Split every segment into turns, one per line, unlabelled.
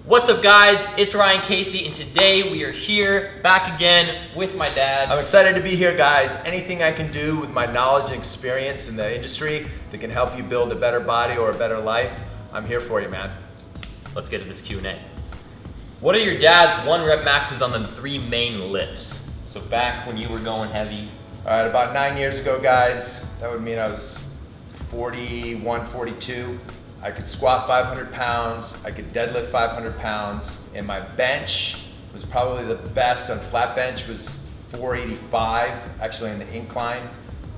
What's up guys, it's Ryan Casey and today we are here back again with my dad.
I'm excited to be here guys. Anything I can do with my knowledge and experience in the industry that can help you build a better body or a better life, I'm here for you, man.
Let's get to this Q&A. What are your dad's 1 rep maxes on the 3 main lifts? So back when you were going heavy.
All right, about 9 years ago guys, that would mean I was 41, 42. I could squat 500 pounds, I could deadlift 500 pounds, and my bench was probably the best on flat bench was 485, actually in the incline,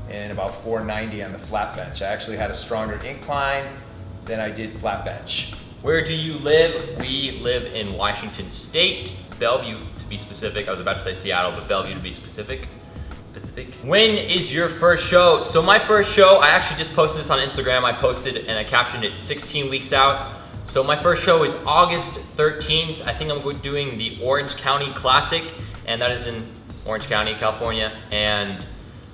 and about 490 on the flat bench. I actually had a stronger incline than I did flat bench.
Where do you live? We live in Washington State, Bellevue to be specific. I was about to say Seattle, but Bellevue to be specific. When is your first show? So my first show, I actually just posted this on Instagram. I posted and I captioned it 16 weeks out. So my first show is August 13th. I think I'm doing the Orange County Classic, and that is in Orange County, California. And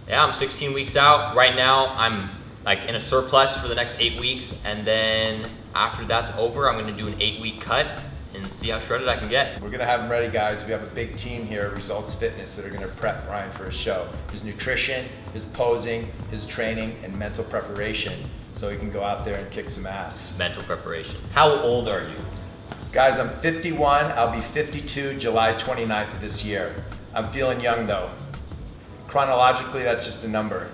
yeah, I'm 16 weeks out. Right now, I'm like in a surplus for the next 8 weeks. And then after that's over, I'm gonna do an 8-week cut and see how shredded I can get.
We're gonna have them ready, guys. We have a big team here at Results Fitness that are gonna prep Ryan for his show. His nutrition, his posing, his training, and mental preparation, so he can go out there and kick some ass.
Mental preparation. How old are you?
Guys, I'm 51, I'll be 52 July 29th of this year. I'm feeling young though. Chronologically, that's just a number.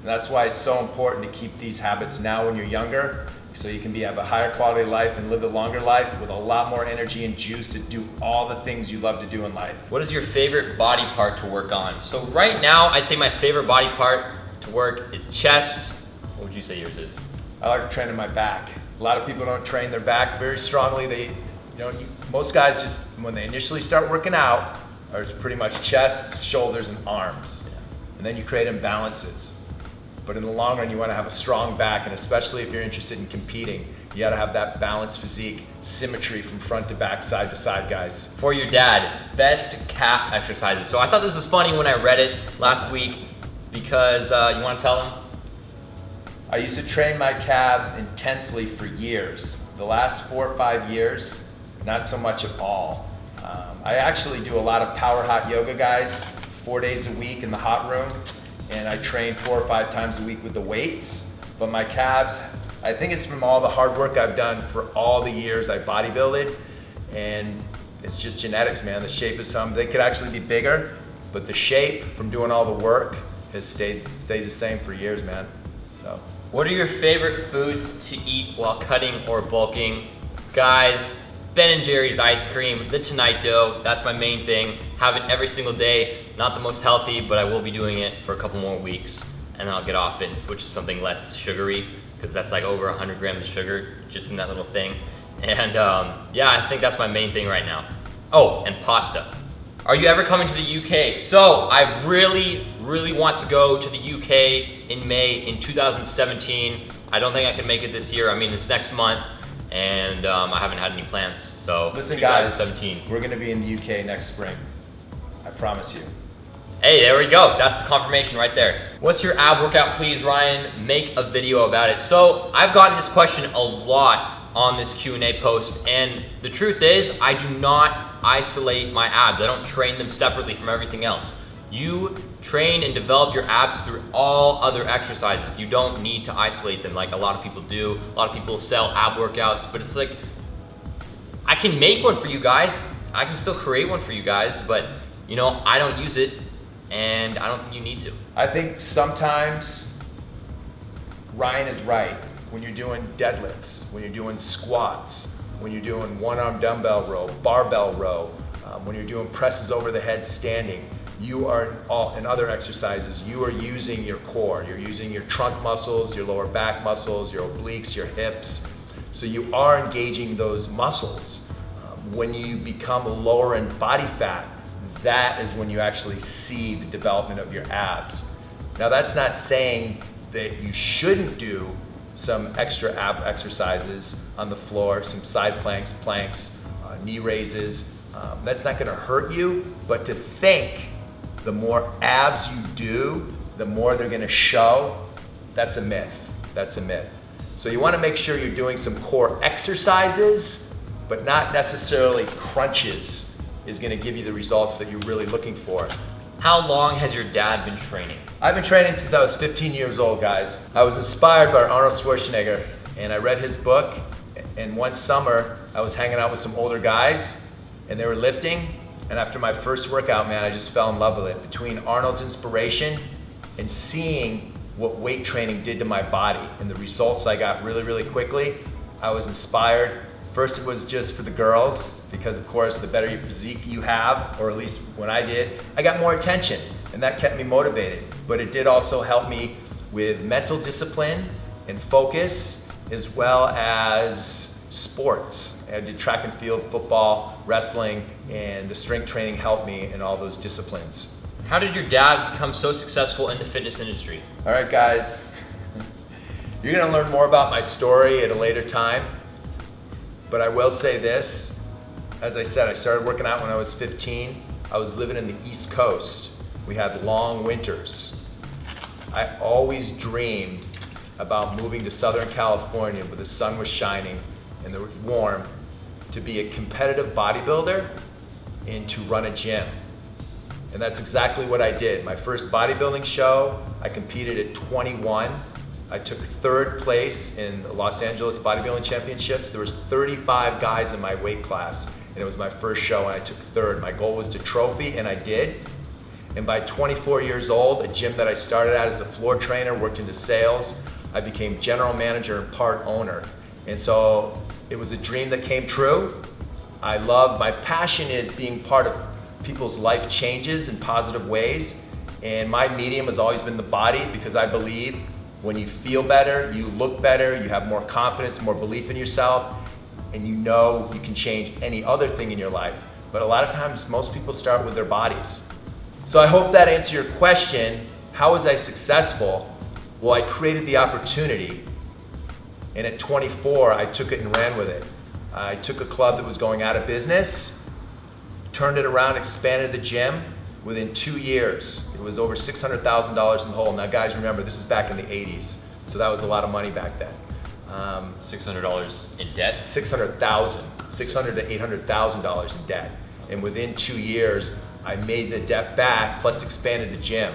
And that's why it's so important to keep these habits now when you're younger, so you can have a higher quality life and live a longer life with a lot more energy and juice to do all the things you love to do in life.
What is your favorite body part to work on? So right now, I'd say my favorite body part to work is chest. What would you say yours is?
I like training my back. A lot of people don't train their back very strongly. Most guys just, when they initially start working out, are pretty much chest, shoulders, and arms. And then you create imbalances. But in the long run, you want to have a strong back, and especially if you're interested in competing, you got to have that balanced physique, symmetry from front to back, side to side, guys.
For your dad, best calf exercises. So I thought this was funny when I read it last week because you want to tell him?
I used to train my calves intensely for years. The last 4 or 5 years, not so much at all. I actually do a lot of power hot yoga, guys, 4 days a week in the hot room. And I train 4 or 5 times a week with the weights. But my calves, I think it's from all the hard work I've done for all the years I bodybuilded, and it's just genetics, man. The shape is something, they could actually be bigger, but the shape from doing all the work has stayed the same for years, man. So.
What are your favorite foods to eat while cutting or bulking? Guys, Ben & Jerry's ice cream, the Tonight Dough, that's my main thing. Have it every single day. Not the most healthy, but I will be doing it for a couple more weeks, and then I'll get off it and switch to something less sugary, because that's like over 100 grams of sugar just in that little thing. And yeah, I think that's my main thing right now. Oh, and pasta. Are you ever coming to the UK? So I really want to go to the UK in May in 2017. I don't think I can make it this year. I mean, it's next month. And I haven't had any plans, so
listen
2017.
Guys, we're gonna be in the UK next spring. I promise you.
Hey, there we go. That's the confirmation right there. What's your ab workout, please, Ryan? Make a video about it. So I've gotten this question a lot on this Q&A post, and the truth is, I do not isolate my abs. I don't train them separately from everything else. You train and develop your abs through all other exercises. You don't need to isolate them like a lot of people do. A lot of people sell ab workouts, but it's like, I can make one for you guys. I can still create one for you guys, but you know, I don't use it, and I don't think you need to.
I think sometimes Ryan is right. When you're doing deadlifts, when you're doing squats, when you're doing one-arm dumbbell row, barbell row, when you're doing presses over the head standing, you are in other exercises, you are using your core. You're using your trunk muscles, your lower back muscles, your obliques, your hips. So you are engaging those muscles. When you become lower in body fat, that is when you actually see the development of your abs. Now that's not saying that you shouldn't do some extra ab exercises on the floor, some side planks, knee raises. That's not gonna hurt you, but to think the more abs you do, the more they're gonna show, that's a myth. That's a myth. So you wanna make sure you're doing some core exercises but not necessarily crunches is gonna give you the results that you're really looking for.
How long has your dad been training?
I've been training since I was 15 years old, guys. I was inspired by Arnold Schwarzenegger, and I read his book, and one summer I was hanging out with some older guys, and they were lifting, and after my first workout, man, I just fell in love with it. Between Arnold's inspiration and seeing what weight training did to my body and the results I got really, really quickly, I was inspired. First it was just for the girls, because of course the better your physique you have, or at least when I did, I got more attention, and that kept me motivated. But it did also help me with mental discipline and focus, as well as sports. I did track and field, football, wrestling, and the strength training helped me in all those disciplines.
How did your dad become so successful in the fitness industry?
All right, guys, you're gonna learn more about my story at a later time, but I will say this. As I said, I started working out when I was 15. I was living in the East Coast. We had long winters. I always dreamed about moving to Southern California where the sun was shining and it was warm, to be a competitive bodybuilder and to run a gym. And that's exactly what I did. My first bodybuilding show, I competed at 21. I took third place in the Los Angeles Bodybuilding Championships. There was 35 guys in my weight class, and it was my first show, and I took third. My goal was to trophy, and I did. And by 24 years old, a gym that I started at as a floor trainer, worked into sales, I became general manager and part owner. And so it was a dream that came true. My passion is being part of people's life changes in positive ways. And my medium has always been the body, because I believe when you feel better, you look better, you have more confidence, more belief in yourself, and you know you can change any other thing in your life. But a lot of times, most people start with their bodies. So I hope that answers your question. How was I successful? Well, I created the opportunity, and at 24, I took it and ran with it. I took a club that was going out of business, turned it around, expanded the gym. Within 2 years, it was over $600,000 in the hole. Now guys, remember, this is back in the 80s, so that was a lot of money back then.
$600 in debt?
$600,000 to $800,000 in debt. And within 2 years, I made the debt back, plus expanded the gym.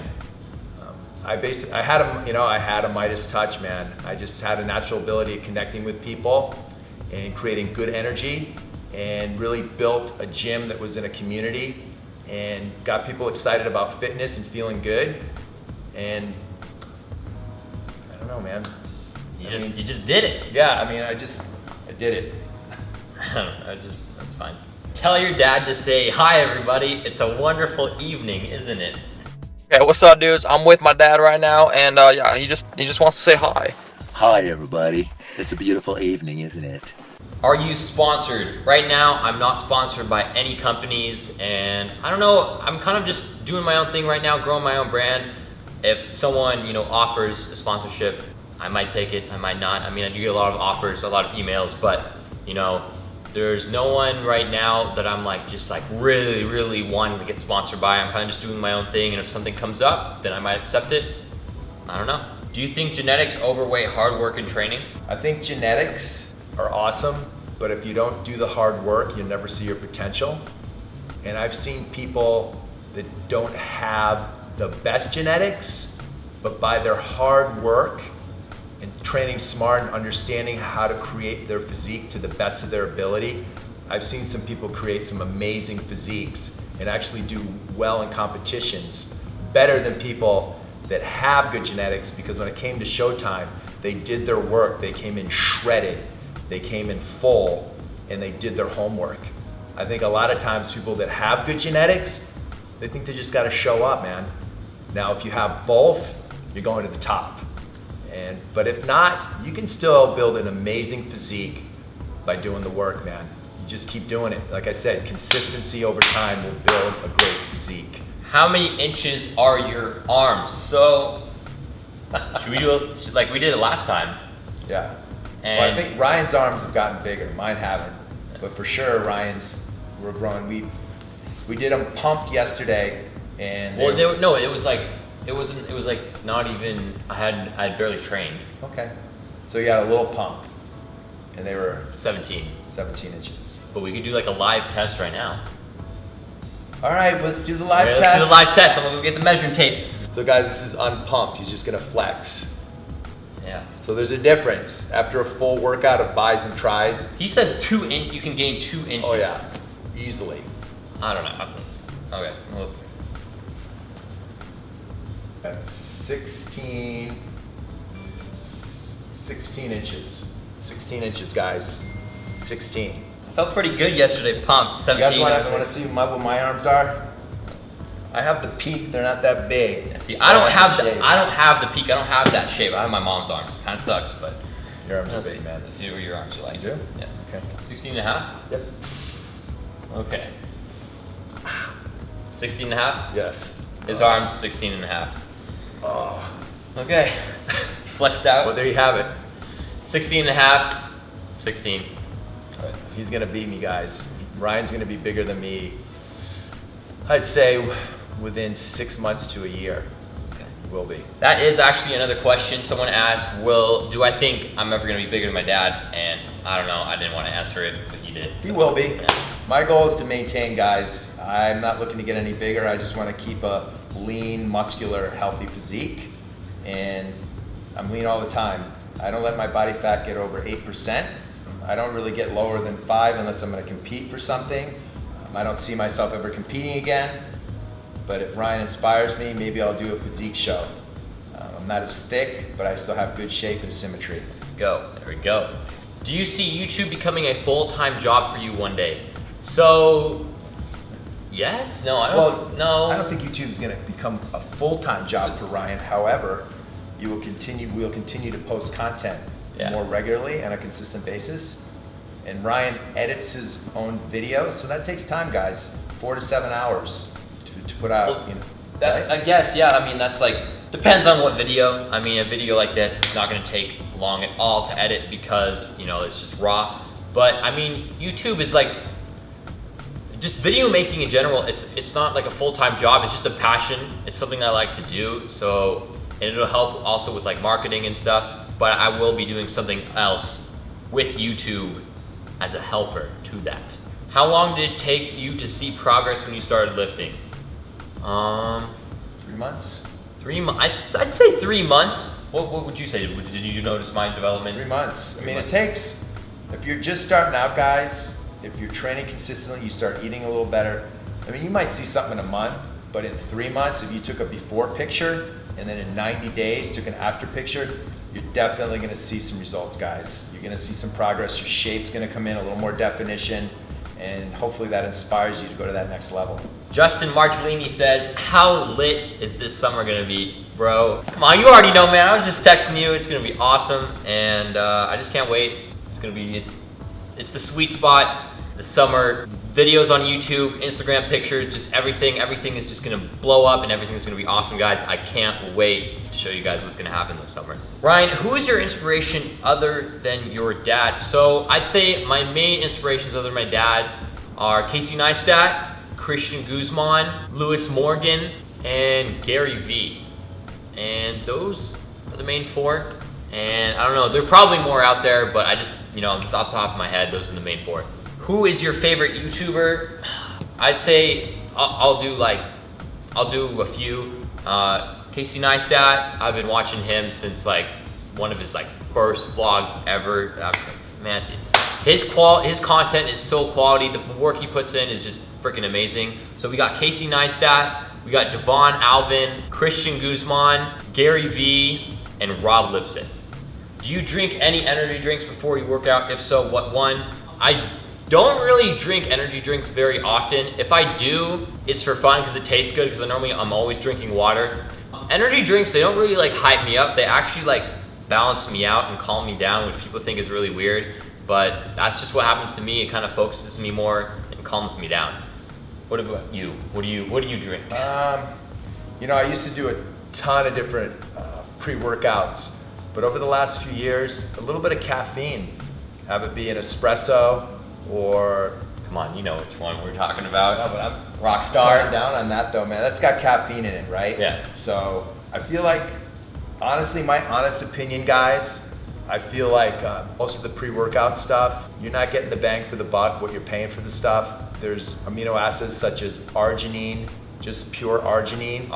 I had a Midas touch, man. I just had a natural ability of connecting with people and creating good energy, and really built a gym that was in a community and got people excited about fitness and feeling good. And I don't know, man.
You just did it.
Yeah, I did it.
That's fine. Tell your dad to say, hi everybody, it's a wonderful evening, isn't it?
Okay, what's up, dudes? I'm with my dad right now, and yeah, he just wants to say hi.
Hi, everybody. It's a beautiful evening, isn't it?
Are you sponsored? Right now, I'm not sponsored by any companies, and I don't know, I'm kind of just doing my own thing right now, growing my own brand. If someone, offers a sponsorship, I might take it, I might not. I mean, I do get a lot of offers, a lot of emails, but, there's no one right now that I'm really, really wanting to get sponsored by. I'm kind of just doing my own thing, and if something comes up, then I might accept it. I don't know. Do you think genetics overweigh hard work and training?
I think genetics are awesome, but if you don't do the hard work, you'll never see your potential. And I've seen people that don't have the best genetics, but by their hard work and training smart and understanding how to create their physique to the best of their ability, I've seen some people create some amazing physiques and actually do well in competitions, better than people that have good genetics, because when it came to showtime, they did their work, they came in shredded, they came in full, and they did their homework. I think a lot of times people that have good genetics, they think they just gotta show up, man. Now, if you have both, you're going to the top. But if not, you can still build an amazing physique by doing the work, man. You just keep doing it. Like I said, consistency over time will build a great physique.
How many inches are your arms? So, should we do it like we did it last time?
Yeah.
And
well, I think Ryan's arms have gotten bigger. Mine haven't. But for sure, we're growing. We did them pumped yesterday, and
it was like not even. I had barely trained.
Okay. So you had a little pump, and they were
17
inches.
but we could do like a live test right now.
All right, let's do the live
Alright,
test.
let's do the live test. I'm gonna go get the measuring tape.
So guys, this is unpumped. He's just gonna flex.
Yeah.
So there's a difference. After a full workout of bis and tris.
He says you can gain 2 inches.
Oh yeah, easily.
I don't know. Okay. Well,
That's 16 inches. 16 inches, guys. 16.
felt pretty good yesterday. Pumped.
You
17.
guys want to see what my arms are? I have the peak. They're not that big.
Yeah, see, I don't have
shape.
I don't have the peak. I don't have that shape. I have my mom's arms. Kind of sucks, but
Your arms are
let's
big, man.
let's see what your arms are like.
You do?
Yeah.
Okay.
16 and a half?
Yep.
Okay. 16 and a half?
Yes.
His arms 16 and a half.
Oh.
Okay. Flexed out.
Well, there you have it.
16 and a half. 16.
He's gonna beat me, guys. Ryan's gonna be bigger than me. I'd say within 6 months to a year.
Okay.
Will be.
That is actually another question. Someone asked, do I think I'm ever gonna be bigger than my dad? And I don't know, I didn't want to answer it, but he did.
He will be.
Yeah.
My goal is to maintain, guys. I'm not looking to get any bigger. I just want to keep a lean, muscular, healthy physique. And I'm lean all the time. I don't let my body fat get over 8%. I don't really get lower than 5 unless I'm going to compete for something. I don't see myself ever competing again. But if Ryan inspires me, maybe I'll do a physique show. I'm not as thick, but I still have good shape and symmetry.
Go. There we go. Do you see YouTube becoming a full-time job for you one day? So, yes? No, I don't. No.
I don't think YouTube is going to become a full-time job for Ryan. However, we'll continue to post content more regularly on a consistent basis. And Ryan edits his own videos, so that takes time, guys. 4 to 7 hours to put out.
Well,
you know,
that,
right?
I guess, yeah. I mean, that's like, depends on what video. I mean, a video like this is not going to take long at all to edit because, you know, it's just raw. But I mean, YouTube is like, just video making in general, it's not like a full-time job. It's just a passion. It's something I like to do. So, and it'll help also with like marketing and stuff. But I will be doing something else with YouTube as a helper to that. How long did it take you to see progress when you started lifting?
3 months.
3 months. I'd say 3 months. What would you say? Did you notice my development?
3 months. I mean, it takes, if you're just starting out, guys, if you're training consistently, you start eating a little better. I mean, you might see something in a month, but in 3 months, if you took a before picture and then in 90 days took an after picture, you're definitely gonna see some results, guys. You're gonna see some progress. Your shape's gonna come in, a little more definition, and hopefully that inspires you to go to that next level.
Justin Marcellini says, how lit is this summer gonna be? Bro, come on, you already know, man. I was just texting you. It's gonna be awesome, and I just can't wait. It's gonna be, it's the sweet spot. The summer videos on YouTube, Instagram pictures, just everything is just gonna blow up and everything's gonna be awesome, guys. I can't wait to show you guys what's gonna happen this summer. Ryan, who is your inspiration other than your dad? So I'd say my main inspirations other than my dad are Casey Neistat, Christian Guzman, Lewis Morgan, and Gary Vee. And those are the main 4. And I don't know, there are probably more out there, but I just, you know, just off the top of my head, those are the main 4. Who is your favorite YouTuber? I'd say I'll do a few. Casey Neistat, I've been watching him since like one of his like first vlogs ever. Man, his content is so quality. The work he puts in is just freaking amazing. So we got Casey Neistat, we got Javon Alvin, Christian Guzman, Gary Vee, and Rob Lipset. Do you drink any energy drinks before you work out? If so, what one? I don't really drink energy drinks very often. If I do, it's for fun because it tastes good, because I'm always drinking water. Energy drinks, they don't really like hype me up. They actually like balance me out and calm me down, which people think is really weird. But that's just what happens to me. It kind of focuses me more and calms me down. What about you? What do you drink?
You know, I used to do a ton of different pre-workouts, but over the last few years, a little bit of caffeine. Have it be an espresso or...
Come on, you know which one we're talking about.
No, but I'm
Rockstar.
cutting down on that though, man. That's got caffeine in it, right?
Yeah.
So I feel like, honestly, my honest opinion, guys, I feel like most of the pre-workout stuff, you're not getting the bang for the buck, what you're paying for the stuff. There's amino acids such as arginine, just pure arginine,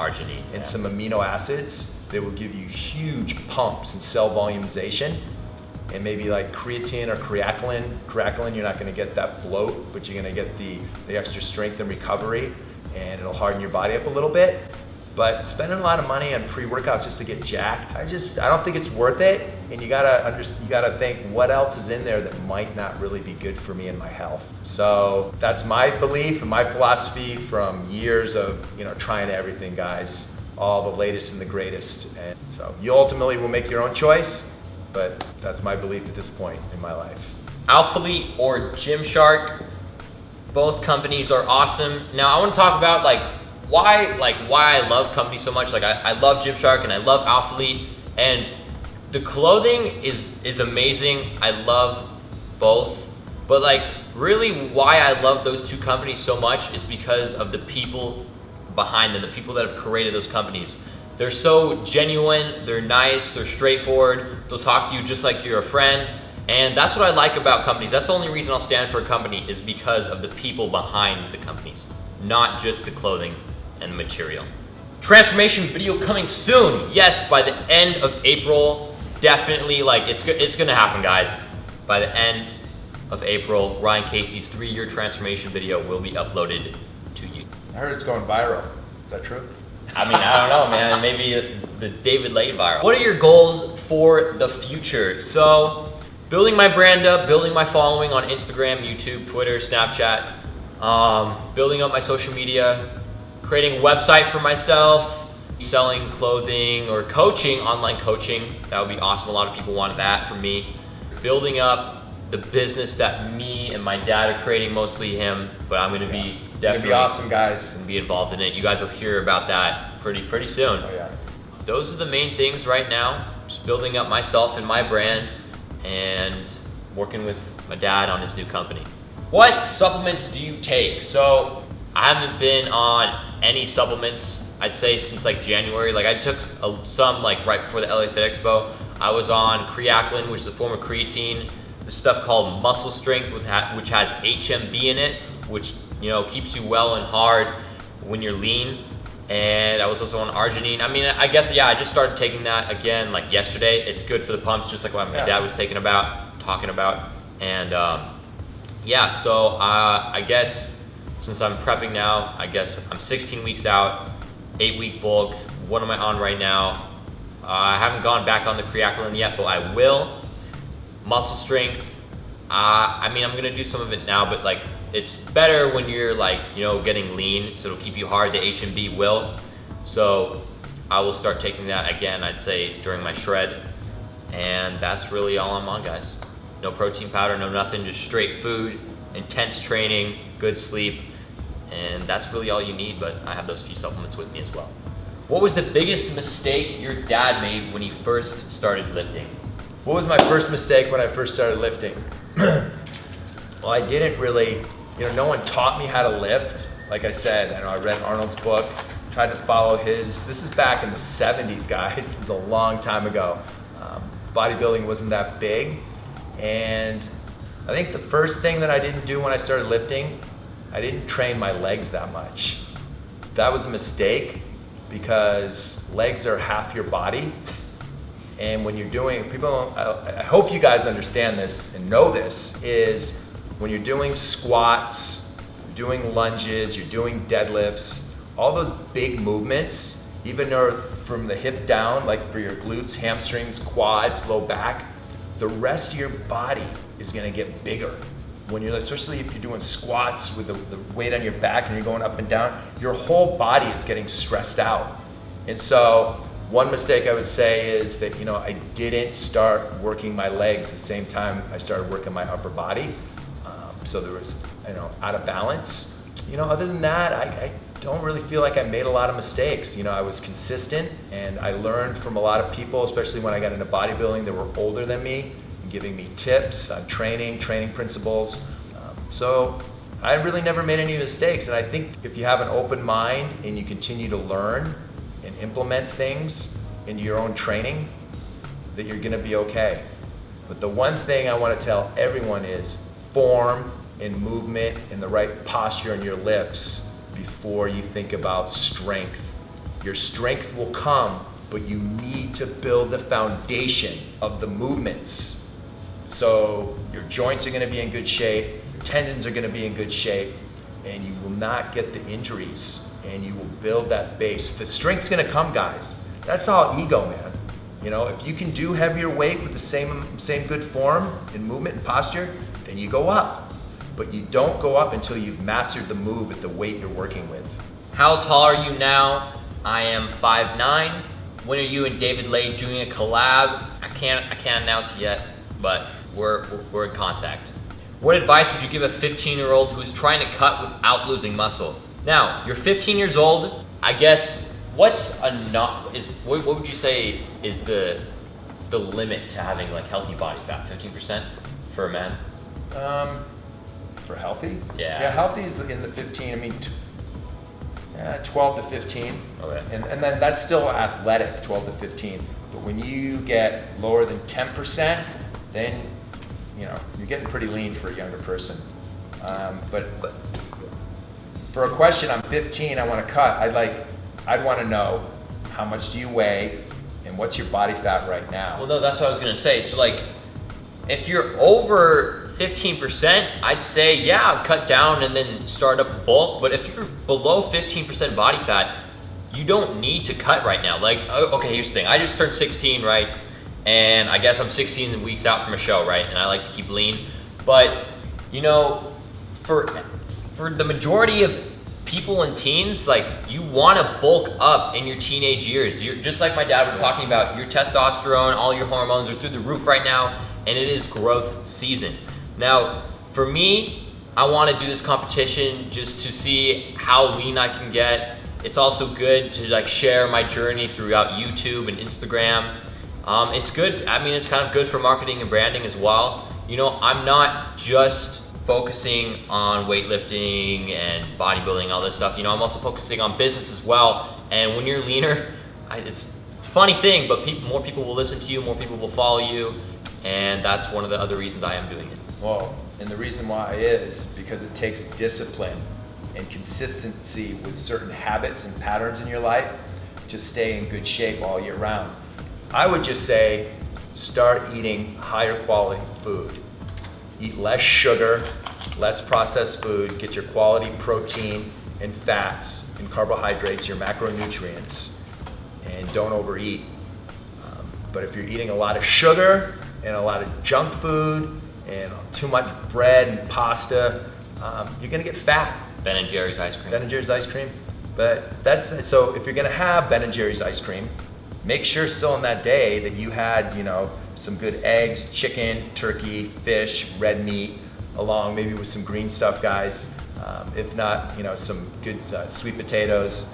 and some amino acids that will give you huge pumps in cell volumization. And maybe like creatine or creatinine. Creatinine, you're not gonna get that bloat, but you're gonna get the extra strength and recovery, and it'll harden your body up a little bit. But spending a lot of money on pre-workouts just to get jacked, I don't think it's worth it. And you gotta think what else is in there that might not really be good for me and my health. So that's my belief and my philosophy from years of trying everything, guys, all the latest and the greatest. And so you ultimately will make your own choice, but that's my belief at this point in my life.
Alphalete or Gymshark, both companies are awesome. Now I want to talk about why I love companies so much. I love Gymshark and I love Alphalete, and the clothing is amazing. I love both, but really why I love those two companies so much is because of the people behind them, the people that have created those companies. They're so genuine, they're nice, they're straightforward, they'll talk to you just like you're a friend. And that's what I like about companies. That's the only reason I'll stand for a company, is because of the people behind the companies, not just the clothing and the material. Transformation video coming soon. Yes, by the end of April, definitely. It's gonna happen, guys. By the end of April, Ryan Casey's 3-year transformation video will be uploaded to you.
I heard it's going viral. Is that true?
I mean, I don't know, man. Maybe the David Lane viral. What are your goals for the future? So, building my brand up, building my following on Instagram, YouTube, Twitter, Snapchat, building up my social media, creating a website for myself, selling clothing or coaching, online coaching. That would be awesome. A lot of people want that from me. Building up the business that me and my dad are creating, mostly him, but I'm gonna be
It's
definitely
gonna be awesome, guys.
be involved in it. You guys will hear about that pretty soon.
Oh yeah.
Those are the main things right now. Just building up myself and my brand and working with my dad on his new company. What supplements do you take? So I haven't been on any supplements, I'd say, since January. I took some right before the LA Fit Expo. I was on creatinine, which is a form of creatine. This stuff called Muscle Strength, which has HMB in it, which keeps you well and hard when you're lean. And I was also on arginine. I mean, I guess, yeah, I just started taking that again yesterday. It's good for the pumps, just like what my dad was talking about. And yeah, so I guess since I'm prepping now, I guess I'm 16 weeks out, 8-week bulk. What am I on right now? I haven't gone back on the creatinine yet, but I will. Muscle Strength, I mean, I'm gonna do some of it now, but it's better when you're getting lean, so it'll keep you hard. The HMB will. So I will start taking that again, I'd say, during my shred. And that's really all I'm on, guys. No protein powder, no nothing, just straight food, intense training, good sleep, and that's really all you need, but I have those few supplements with me as well. What was the biggest mistake your dad made when he first started lifting?
What was my first mistake when I first started lifting? Well, I didn't really, no one taught me how to lift. Like I said, I read Arnold's book, tried to follow his. This is back in the 70s, guys. This is a long time ago. Bodybuilding wasn't that big. And I think the first thing that I didn't do when I started lifting, I didn't train my legs that much. That was a mistake, because legs are half your body. And when you're doing, I hope you guys understand this and know this, is when you're doing squats, you're doing lunges, you're doing deadlifts, all those big movements, even from the hip down, for your glutes, hamstrings, quads, low back, the rest of your body is gonna get bigger. When you're, especially if you're doing squats with the weight on your back and you're going up and down, your whole body is getting stressed out. And so, one mistake I would say is that I didn't start working my legs the same time I started working my upper body. So there was, out of balance. Other than that, I don't really feel like I made a lot of mistakes. I was consistent, and I learned from a lot of people, especially when I got into bodybuilding that were older than me, and giving me tips on training principles. So I really never made any mistakes. And I think if you have an open mind and you continue to learn and implement things into your own training, that you're gonna be okay. But the one thing I want to tell everyone is form and movement and the right posture in your lifts before you think about strength. Your strength will come, but you need to build the foundation of the movements. So your joints are going to be in good shape, your tendons are going to be in good shape, and you will not get the injuries, and you will build that base. The strength's going to come, guys. That's all ego, man. You know, if you can do heavier weight with the same good form and movement and posture, then you go up. But you don't go up until you've mastered the move at the weight you're working with.
How tall are you now? I am 5'9". When are you and David Lay doing a collab? I can't announce it yet, but we're in contact. What advice would you give a 15-year-old who's trying to cut without losing muscle? Now, you're 15 years old. I guess what would you say is the limit to having like healthy body fat? 15% for a man?
For healthy?
Yeah.
Yeah, healthy is in the 15. I mean, 12 to 15.
Okay.
And then that's still athletic, 12 to 15. But when you get lower than 10%, then you know you're getting pretty lean for a younger person. But for a question, I'm 15. I want to cut. I'd want to know how much do you weigh and what's your body fat right now.
Well, no, that's what I was gonna say. So like, if you're over 15%, I'd say, yeah, cut down and then start up bulk. But if you're below 15% body fat, you don't need to cut right now. Like, okay, here's the thing. I just turned 16, right? And I guess I'm 16 weeks out from a show, right? And I like to keep lean. But, you know, for the majority of people and teens, like, you want to bulk up in your teenage years. You're just like my dad was talking about, your testosterone, all your hormones are through the roof right now, and it is growth season. Now, for me, I want to do this competition just to see how lean I can get. It's also good to like share my journey throughout YouTube and Instagram. It's good. I mean, it's kind of good for marketing and branding as well. You know, I'm not just focusing on weightlifting and bodybuilding, all this stuff. You know, I'm also focusing on business as well. And when you're leaner, it's a funny thing, but more people will listen to you, more people will follow you. And that's one of the other reasons I am doing it.
Well, and the reason why is because it takes discipline and consistency with certain habits and patterns in your life to stay in good shape all year round. I would just say, start eating higher quality food. Eat less sugar, less processed food, get your quality protein and fats and carbohydrates, your macronutrients, and don't overeat. But if you're eating a lot of sugar and a lot of junk food and too much bread and pasta, you're gonna get fat.
Ben and Jerry's ice cream.
Ben and Jerry's ice cream. But so if you're gonna have Ben and Jerry's ice cream, make sure still in that day that you had, you know, some good eggs, chicken, turkey, fish, red meat, along maybe with some green stuff, guys. If not, you know, some good sweet potatoes,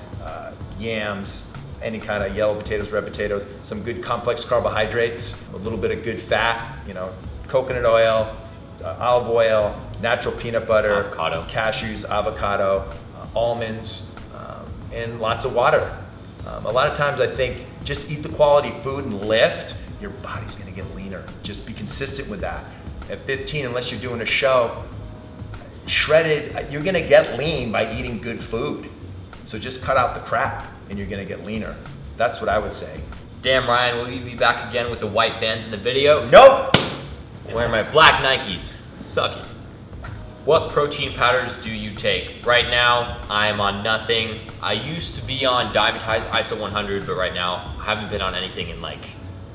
yams, any kind of yellow potatoes, red potatoes, some good complex carbohydrates, a little bit of good fat, you know, coconut oil, olive oil, natural peanut butter,
avocado,
cashews, avocado, almonds, and lots of water. A lot of times I think just eat the quality food and lift, your body's gonna get leaner. Just be consistent with that. At 15, unless you're doing a show, shredded, you're gonna get lean by eating good food. So just cut out the crap and you're gonna get leaner. That's what I would say.
Damn, Ryan, will you be back again with the white bands in the video? Nope! Wearing my black Nikes. Suck it. What protein powders do you take? Right now, I am on nothing. I used to be on diamondized ISO 100, but right now, I haven't been on anything in like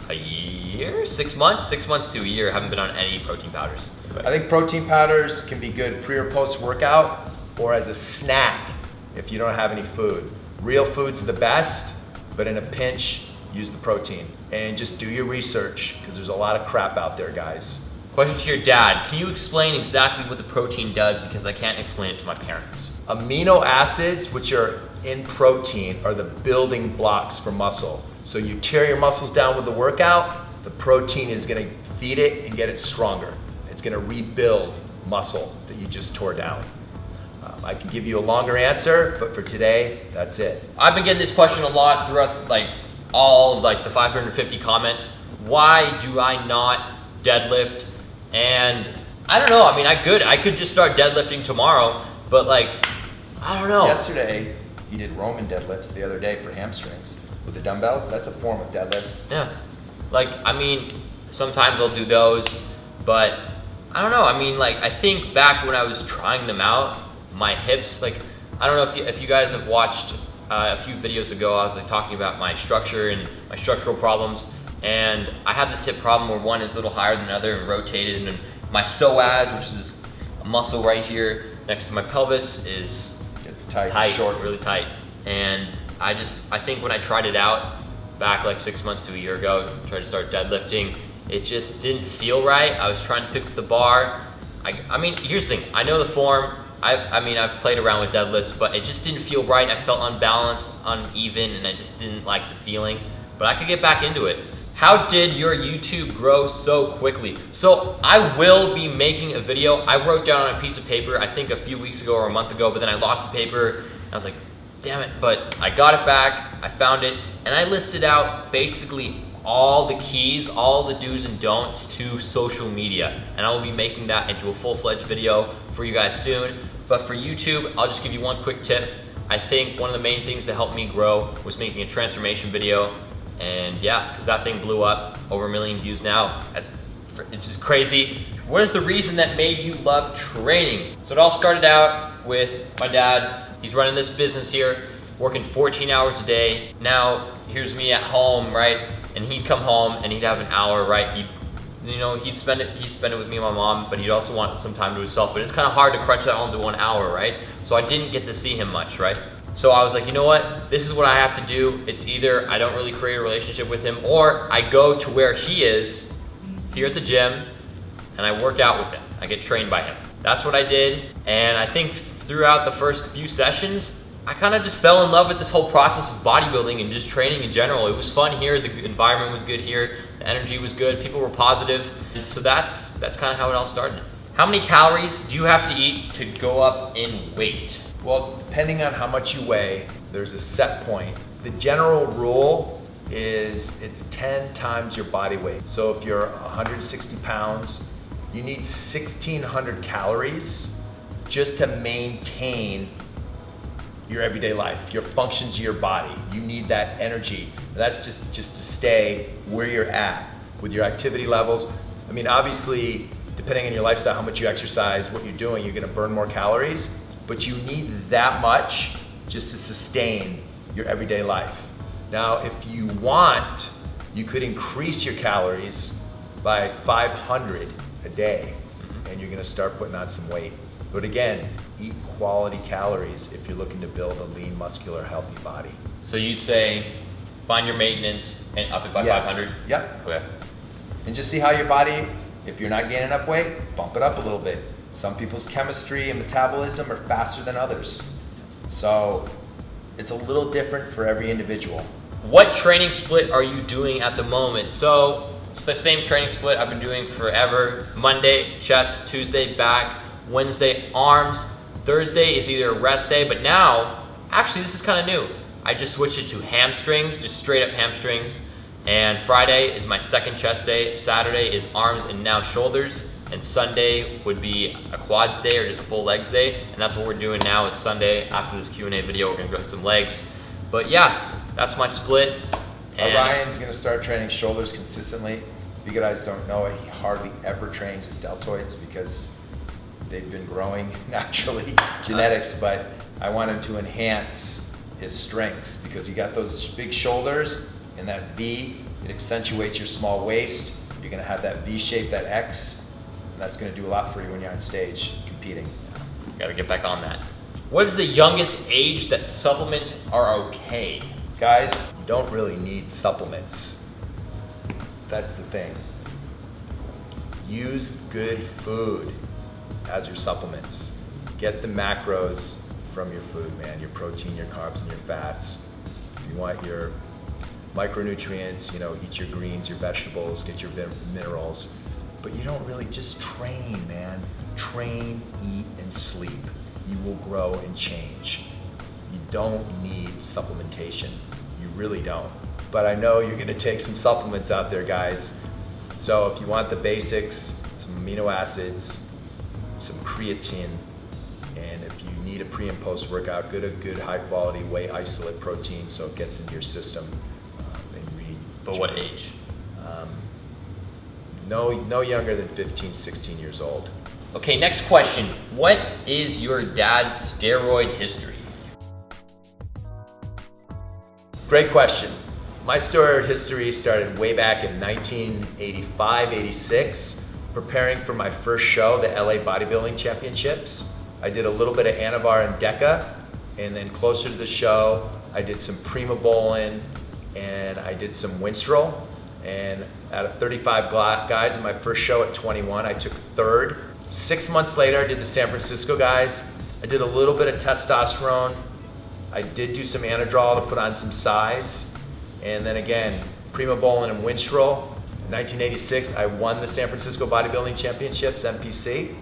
a year, 6 months? 6 months to a year, I haven't been on any protein powders.
I think protein powders can be good pre or post workout or as a snack if you don't have any food. Real food's the best, but in a pinch, use the protein. And just do your research, because there's a lot of crap out there, guys.
Question to your dad, can you explain exactly what the protein does, because I can't explain it to my parents?
Amino acids, which are in protein, are the building blocks for muscle. So you tear your muscles down with the workout, the protein is gonna feed it and get it stronger. It's gonna rebuild muscle that you just tore down. I can give you a longer answer, but for today, that's it.
I've been getting this question a lot throughout like all of like the 550 comments. Why do I not deadlift, and I don't know, I mean, I could just start deadlifting tomorrow, but like, I don't know.
Yesterday, you did Roman deadlifts the other day for hamstrings with the dumbbells. That's a form of deadlift.
Yeah, like, I mean, sometimes I'll do those, but I don't know, I mean, like, I think back when I was trying them out, my hips, like, I don't know if you guys have watched a few videos ago, I was like talking about my structure and my structural problems, and I have this hip problem where one is a little higher than the other and rotated, and my psoas, which is a muscle right here next to my pelvis, is
It's tight, short,
really tight. And I think when I tried it out back like 6 months to a year ago, tried to start deadlifting, it just didn't feel right. I was trying to pick up the bar. I mean, here's the thing, I know the form, I've played around with deadlifts, but it just didn't feel right. I felt unbalanced, uneven, and I just didn't like the feeling, but I could get back into it. How did your YouTube grow so quickly? So I will be making a video. I wrote down on a piece of paper, I think a few weeks ago or a month ago, but then I lost the paper, and I was like, damn it, but I got it back, I found it, and I listed out basically all the keys, all the do's and don'ts to social media. And I will be making that into a full-fledged video for you guys soon. But for YouTube, I'll just give you one quick tip. I think one of the main things that helped me grow was making a transformation video. And yeah, because that thing blew up, over 1 million views now. It's just crazy. What is the reason that made you love training? So it all started out with my dad. He's running this business here, working 14 hours a day. Now, here's me at home, right? And he'd come home and he'd have an hour, right? He'd spend it with me and my mom, but he'd also want some time to himself. But it's kind of hard to crunch that all into 1 hour, right? So I didn't get to see him much, right? So I was like, you know what? This is what I have to do. It's either I don't really create a relationship with him, or I go to where he is, here at the gym, and I work out with him. I get trained by him. That's what I did. And I think throughout the first few sessions, I kind of just fell in love with this whole process of bodybuilding and just training in general. It was fun here, the environment was good here, the energy was good, people were positive. And so that's kind of how it all started. How many calories do you have to eat to go up in weight?
Well, depending on how much you weigh, there's a set point. The general rule is it's 10 times your body weight. So if you're 160 pounds, you need 1,600 calories just to maintain your everyday life, your functions of your body. You need that energy. That's just to stay where you're at with your activity levels. I mean, obviously, depending on your lifestyle, how much you exercise, what you're doing, you're gonna burn more calories, but you need that much just to sustain your everyday life. Now, if you want, you could increase your calories by 500 a day, and you're gonna start putting on some weight. But again, eat quality calories if you're looking to build a lean, muscular, healthy body.
So you'd say, find your maintenance and up it by
Yes.
500?
Yep.
Okay.
And just see how your body, if you're not gaining enough weight, bump it up a little bit. Some people's chemistry and metabolism are faster than others. So it's a little different for every individual.
What training split are you doing at the moment? So it's the same training split I've been doing forever. Monday, chest, Tuesday, back, Wednesday, arms, Thursday is either a rest day, but now, actually this is kind of new. I just switched it to hamstrings, just straight up hamstrings. And Friday is my second chest day, Saturday is arms and now shoulders, and Sunday would be a quads day or just a full legs day. And that's what we're doing now. It's Sunday. After this Q&A video, we're gonna go hit some legs. But yeah, that's my split. And
Ryan's gonna start training shoulders consistently. If you guys don't know it, he hardly ever trains his deltoids because they've been growing naturally, genetics, but I want him to enhance his strengths because you got those big shoulders and that V, it accentuates your small waist. You're gonna have that V shape, that X, and that's gonna do a lot for you when you're on stage competing.
gotta get back on that. What is the youngest age that supplements are okay?
Guys, you don't really need supplements. That's the thing. Use good food as your supplements. Get the macros from your food, man. Your protein, your carbs, and your fats. If you want your micronutrients, eat your greens, your vegetables, get your minerals. But you don't really just train, man. Train, eat, and sleep. You will grow and change. You don't need supplementation. You really don't. But I know you're gonna take some supplements out there, guys. So if you want the basics, some amino acids, some creatine, and if you need a pre and post workout, a good high quality whey isolate protein so it gets into your system.
But what age?
No younger than 15, 16 years old.
Okay, next question. What is your dad's steroid history?
Great question. My steroid history started way back in 1985, 86, preparing for my first show, the LA Bodybuilding Championships. I did a little bit of Anavar and Deca, and then closer to the show, I did some Primobolan, and I did some Winstrol. And out of 35 guys in my first show at 21, I took third. 6 months later, I did the San Francisco guys. I did a little bit of testosterone. I did do some Anadrol to put on some size. And then again, Primobolan and Winstrol. In 1986, I won the San Francisco Bodybuilding Championships, MPC.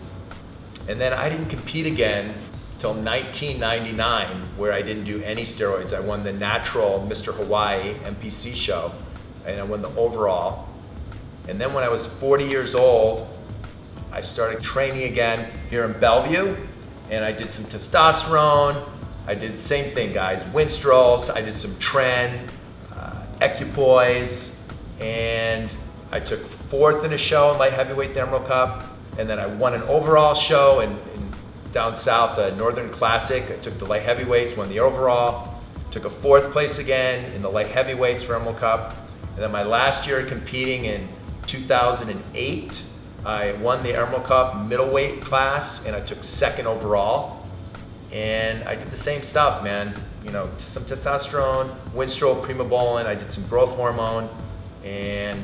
And then I didn't compete again till 1999, where I didn't do any steroids. I won the natural Mr. Hawaii MPC show, and I won the overall. And then when I was 40 years old, I started training again here in Bellevue, and I did some testosterone. I did the same thing, guys, Winstrols. I did some Tren, Equipoise, and I took fourth in a show in light heavyweight, the Emerald Cup, and then I won an overall show in down south, the Northern Classic. I took the light heavyweights, won the overall, took a fourth place again in the light heavyweights for Emerald Cup, and then my last year competing in 2008, I won the Emerald Cup middleweight class, and I took second overall. And I did the same stuff, man. You know, some testosterone, Winstrol, Primobolan. I did some growth hormone, and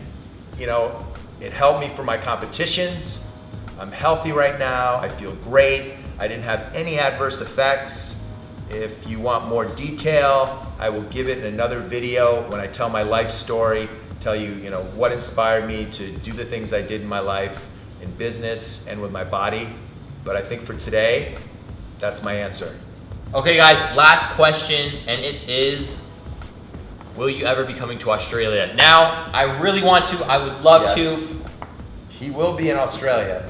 you know, it helped me for my competitions. I'm healthy right now. I feel great. I didn't have any adverse effects. If you want more detail, I will give it in another video when I tell my life story, tell you, you know, what inspired me to do the things I did in my life, in business and with my body. But I think for today, that's my answer.
Okay guys, last question, and it is, will you ever be coming to Australia? Now, I really want to, I would love to.
He will be in Australia.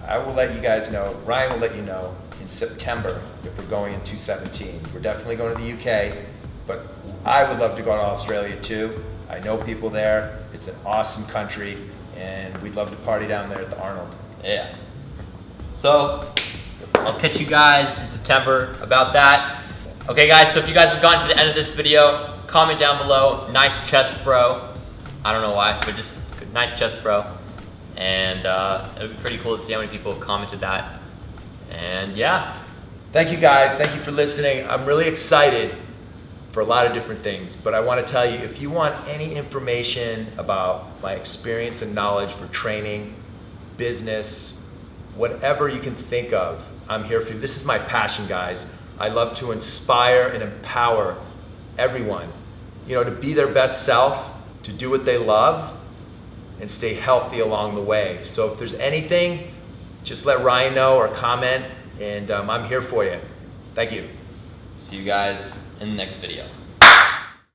I will let you guys know, Ryan will let you know in September if we're going in 217. We're definitely going to the UK, but I would love to go to Australia too. I know people there. It's an awesome country, and we'd love to party down there at the Arnold.
Yeah. So, I'll catch you guys in September about that. Okay guys, so if you guys have gotten to the end of this video, comment down below, nice chest bro. I don't know why, but just nice chest bro. And it would be pretty cool to see how many people have commented that. And yeah.
Thank you guys, thank you for listening. I'm really excited for a lot of different things, but I want to tell you, if you want any information about my experience and knowledge for training, business, whatever you can think of, I'm here for you. This is my passion, guys. I love to inspire and empower everyone, you know, to be their best self, to do what they love, and stay healthy along the way. So if there's anything, just let Ryan know or comment, and I'm here for you. Thank you.
See you guys in the next video.